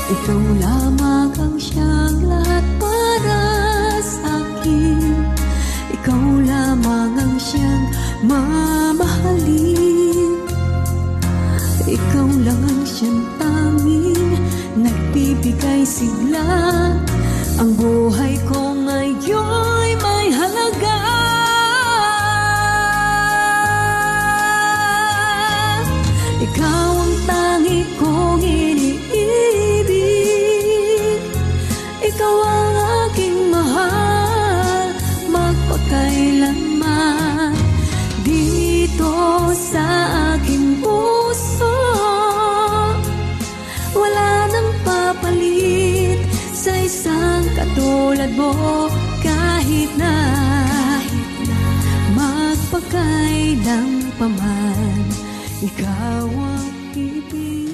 Ikaw lamang ang siyang lahat para sa'kin. Ikaw lamang ang siyang mamahalin. Ikaw lang ang siyang tanging nagbibigay sigla. Ang buhay ko ngayon'y may halaga. Ikaw ang tangi kong iniibig. Ikaw ang aking mahal magpakailanman. Dito sa aking puso wala nang papalit sa isang katulad mo. Kahit na magpakailang paman, ikaw ang ibig.